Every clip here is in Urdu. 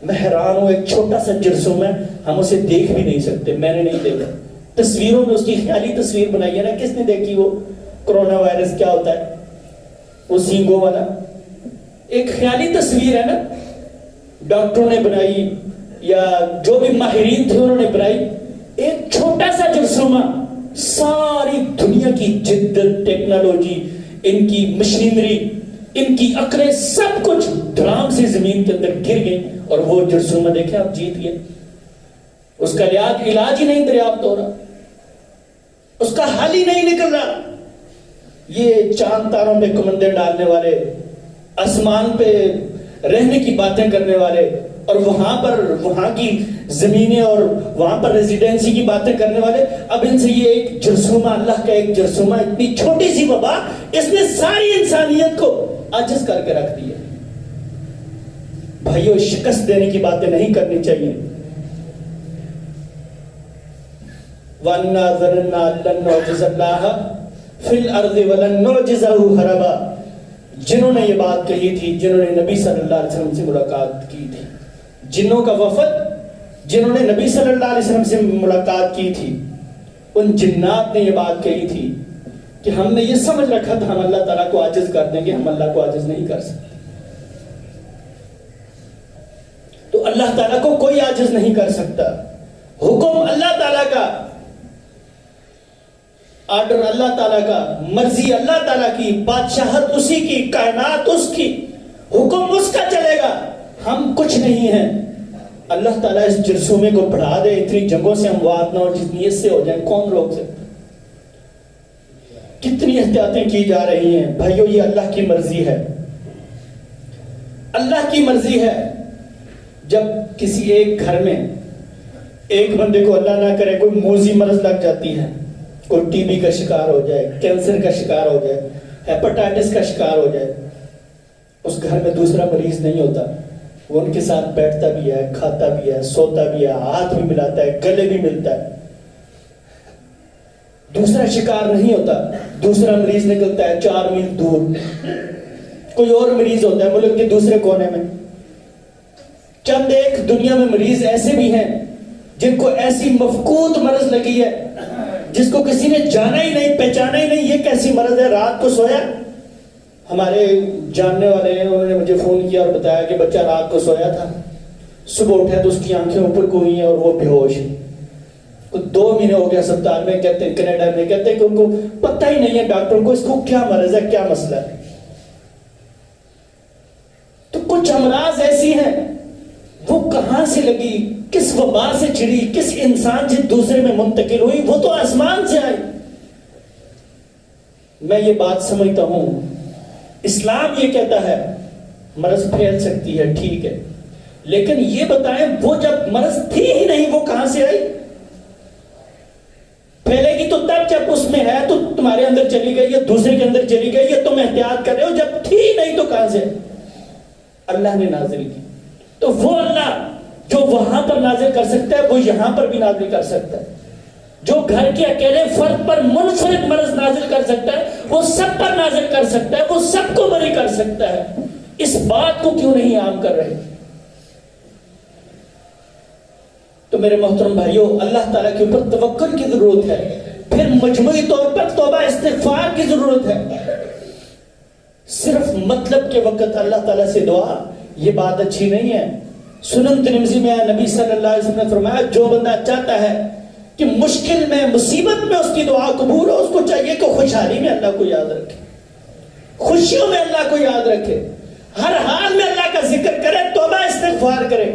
میں حیران ہوں، ایک چھوٹا سا جرثومہ ہے، ہم اسے دیکھ بھی نہیں سکتے، میں نے نہیں دیکھا، تصویروں میں اس کی خیالی تصویر بنائی ہے نا، کس نے دیکھی وہ کرونا وائرس کیا ہوتا ہے، وہ زینگو والا، ایک خیالی تصویر ہے نا، ڈاکٹروں نے بنائی یا جو بھی ماہرین تھے انہوں نے بنائی، ایک چھوٹا سا جرثومہ ساری دنیا کی جدت، ٹیکنالوجی، ان کی مشینری، ان کی عقلیں، سب کچھ دھڑام سے زمین کے اندر گر گئی، اور وہ جرثومہ دیکھیں آپ جیت گئے، اس کا علاج ہی نہیں دریافت ہو رہا، اس کا حل ہی نہیں نکل رہا۔ یہ چاند تاروں پہ کمندے ڈالنے والے، آسمان پہ رہنے کی باتیں کرنے والے، اور وہاں کی زمینیں اور وہاں پر ریزیڈنسی کی باتیں کرنے والے، اب ان سے یہ ایک جرثومہ، اللہ کا ایک جرثومہ، اتنی چھوٹی سی وبا، اس نے ساری انسانیت کو عاجز کر کے رکھ دیا۔ بھائیو، شکست دینے کی باتیں نہیں کرنی چاہیے۔ وَأَنَّا ظَنَنَّا لَن نُعْجِزَ اللَّهَ فِي الْأَرْضِ وَلَن نُعْجِزَهُ هَرَبًا، جنہوں نے یہ بات کہی تھی، جنہوں نے نبی صلی اللہ علیہ وسلم سے ملاقات کی تھی، جنوں کا وفد جنہوں نے نبی صلی اللہ علیہ وسلم سے ملاقات کی تھی، ان جنات نے یہ بات کہی تھی کہ ہم نے یہ سمجھ رکھا تھا ہم اللہ تعالیٰ کو عاجز کر دیں گے، ہم اللہ کو عاجز نہیں کر سکتے۔ تو اللہ تعالیٰ کو کوئی عاجز نہیں کر سکتا، حکم اللہ تعالیٰ کا، آرڈر اللہ تعالیٰ کا، مرضی اللہ تعالیٰ کی، بادشاہت اسی کی، کائنات اس کی، حکم اس کا چلے گا، ہم کچھ نہیں ہیں۔ اللہ تعالیٰ اس جرثومے کو بڑھا دے، اتنی جنگوں سے ہم وعد نہ ہو جتنی اس سے ہو جائیں، کون روک سکتا؟ کتنی احتیاطیں کی جا رہی ہیں بھائیو، یہ اللہ کی مرضی ہے، اللہ کی مرضی ہے۔ جب کسی ایک گھر میں ایک بندے کو اللہ نہ کرے کوئی موذی مرض لگ جاتی ہے، کوئی ٹی بی کا شکار ہو جائے، کینسر کا شکار ہو جائے، ہیپاٹائٹس کا شکار ہو جائے، اس گھر میں دوسرا مریض نہیں ہوتا، وہ ان کے ساتھ بیٹھتا بھی ہے، کھاتا بھی ہے، سوتا بھی ہے، ہاتھ بھی ملاتا ہے، گلے بھی ملتا ہے، دوسرا شکار نہیں ہوتا۔ دوسرا مریض نکلتا ہے 4 میل دور، کوئی اور مریض ہوتا ہے ملک کے دوسرے کونے میں۔ چند ایک دنیا میں مریض ایسے بھی ہیں جن کو ایسی مفقود مرض لگی ہے جس کو کسی نے جانا ہی نہیں، پہچانا ہی نہیں، یہ کیسی مرض ہے۔ رات کو سویا، ہمارے جاننے والے ہیں، انہوں نے مجھے فون کیا اور بتایا کہ بچہ رات کو سویا تھا، صبح اٹھا تو اس کی آنکھیں اوپر کو ہوئی ہیں اور وہ بے ہوش ہے۔ 2 مہینے ہو گیا اسپتال میں، کہتے ہیں کینیڈا میں، کہتے ہیں کہ ان کو پتہ ہی نہیں ہے ڈاکٹروں کو اس کو کیا مرض ہے، کیا مسئلہ ہے۔ تو کچھ امراض ایسی ہیں، وہ کہاں سے لگی، کس وبا سے چھڑی، کس انسان سے دوسرے میں منتقل ہوئی، وہ تو آسمان سے آئی۔ میں یہ بات سمجھتا ہوں، اسلام یہ کہتا ہے مرض پھیل سکتی ہے، ٹھیک ہے، لیکن یہ بتائیں وہ جب مرض تھی ہی نہیں وہ کہاں سے آئی؟ پھیلے گی تو تب جب اس میں ہے تو تمہارے اندر چلی گئی یا دوسرے کے اندر چلی گئی، یا تم احتیاط کر رہے ہو، جب تھی ہی نہیں تو کہاں سے؟ اللہ نے نازل کی۔ تو وہ اللہ جو وہاں پر نازل کر سکتا ہے وہ یہاں پر بھی نازل کر سکتا ہے، جو گھر کے اکیلے فرد پر منفرد مرض نازل کر سکتا ہے وہ سب پر نازل کر سکتا ہے، وہ سب کو بری کر سکتا ہے۔ اس بات کو کیوں نہیں عام کر رہے؟ تو میرے محترم بھائیوں، اللہ تعالیٰ کے اوپر توکل کی ضرورت ہے، پھر مجموعی طور پر توبہ استغفار کی ضرورت ہے۔ صرف مطلب کے وقت اللہ تعالیٰ سے دعا، یہ بات اچھی نہیں ہے۔ سنن ترمذی میں نبی صلی اللہ علیہ وسلم نے فرمایا، جو بندہ چاہتا ہے کہ مشکل میں، مصیبت میں اس کی دعا قبول ہو، اس کو چاہیے کہ خوشحالی میں اللہ کو یاد رکھے، خوشیوں میں اللہ کو یاد رکھے، ہر حال میں اللہ کا ذکر کرے، توبہ استغفار کرے۔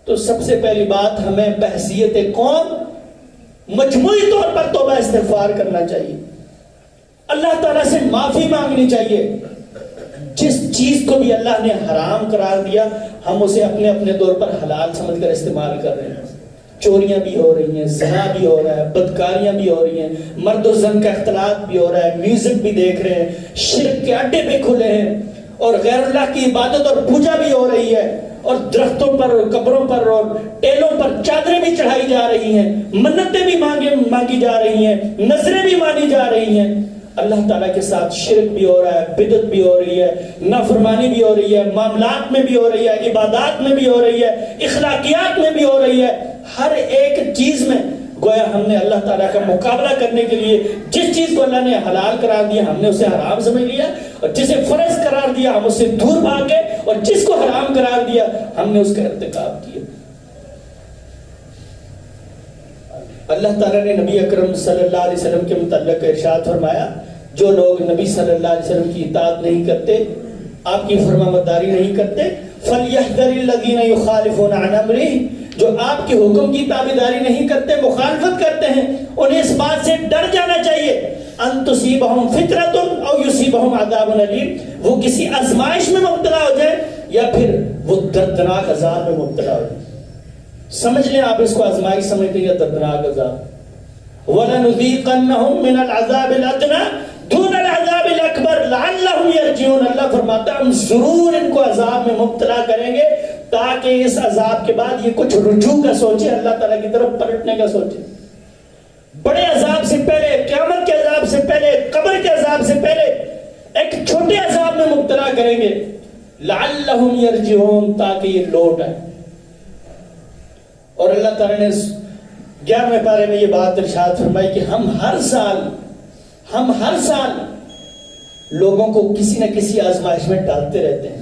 تو سب سے پہلی بات ہمیں بحیثیت قوم مجموعی طور پر توبہ استغفار کرنا چاہیے، اللہ تعالیٰ سے معافی مانگنی چاہیے۔ جس چیز کو بھی اللہ نے حرام قرار دیا ہم اسے اپنے اپنے طور پر حلال سمجھ کر استعمال کر رہے ہیں۔ چوریاں بھی ہو رہی ہیں، زنا بھی ہو رہا ہے، بدکاریاں بھی ہو رہی ہیں، مرد و زن کا اختلاط بھی ہو رہا ہے، میوزک بھی دیکھ رہے ہیں، شرک کے اڈے بھی کھلے ہیں، اور غیر اللہ کی عبادت اور پوجا بھی ہو رہی ہے، اور درختوں پر اور قبروں پر اور ٹیلوں پر چادریں بھی چڑھائی جا رہی ہیں، منتیں بھی مانگی جا رہی ہیں، نظریں بھی مانی جا رہی ہیں۔ اللہ تعالیٰ کے ساتھ شرک بھی ہو رہا ہے، بدعت بھی ہو رہی ہے، نافرمانی بھی ہو رہی ہے، معاملات میں بھی ہو رہی ہے، عبادات میں بھی ہو رہی ہے، اخلاقیات میں بھی ہو رہی ہے، ہر ایک چیز میں گویا ہم نے اللہ تعالیٰ کا مقابلہ کرنے کے لیے جس چیز کو اللہ نے حلال قرار دیا ہم نے اسے حرام سمجھ لیا، اور جسے فرض قرار دیا ہم اس سے دور بھاگ گئے، اور جس کو حرام قرار دیا ہم نے اس کا ارتکاب کیا۔ اللہ تعالیٰ نے نبی اکرم صلی اللہ علیہ وسلم کے متعلق ارشاد فرمایا، جو لوگ نبی صلی اللہ علیہ وسلم کی اطاعت نہیں کرتے، آپ کی فرمانبرداری نہیں کرتے، فَلْيَحْذَرِ الَّذِينَ يُخَالِفُونَ عَنْ أَمْرِهِ، جو آپ کے حکم کی تابعداری نہیں کرتے، مخالفت کرتے ہیں، انہیں اس بات سے ڈر جانا چاہیے ان تصیبہم فطرۃ او یصیبہم عذاب الیم، وہ کسی آزمائش میں مبتلا ہو جائے یا پھر وہ دردناک عذاب میں مبتلا ہو جائے۔ سمجھ لیں آپ اس کو آزمائش سمجھتے ہیں یا دردناک عذاب۔ وَلَنُذِيقَنَّهُم مِّنَ الْعَذَابِ الْأَدْنَىٰ دُونَ الْعَذَابِ الْأَكْبَرِ لَعَلَّهُمْ يَرْجِعُونَ، اللہ فرماتا ہے ہم ضرور ان کو عذاب میں مبتلا کریں گے تاکہ اس عذاب کے بعد یہ کچھ رجوع کا سوچے، اللہ تعالیٰ کی طرف پلٹنے کا سوچے۔ بڑے عذاب سے پہلے، قیامت کے عذاب سے پہلے، قبر کے عذاب سے پہلے ایک چھوٹے عذاب میں مبتلا کریں گے، لعلہم یرجعون، تاکہ یہ لوٹ آئے۔ اور اللہ تعالیٰ نے 11ویں پارے میں یہ بات ارشاد فرمائی کہ ہم ہر سال لوگوں کو کسی نہ کسی آزمائش میں ڈالتے رہتے ہیں۔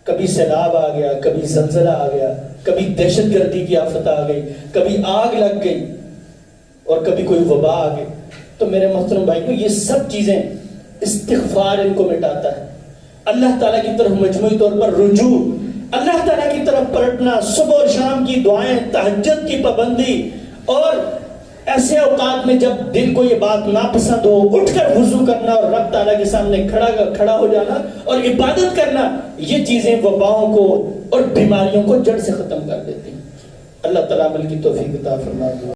کبھی سیلاب آ گیا، کبھی زلزلہ آ گیا، کبھی دہشت گردی کی آفت آ گئی، کبھی آگ لگ گئی، اور کبھی کوئی وبا آ گئی۔ تو میرے محترم بھائی کو یہ سب چیزیں استغفار ان کو مٹاتا ہے، اللہ تعالیٰ کی طرف مجموعی طور پر رجوع، اللہ تعالیٰ کی طرف پلٹنا، صبح اور شام کی دعائیں، تہجد کی پابندی، اور ایسے اوقات میں جب دل کو یہ بات ناپسند ہو اٹھ کر وضو کرنا اور رب تعالیٰ کے سامنے کھڑا ہو جانا اور عبادت کرنا، یہ چیزیں وباؤں کو اور بیماریوں کو جڑ سے ختم کر دیتی ہیں۔ اللہ تعالیٰ عمل کی توفیق عطا فرمائے۔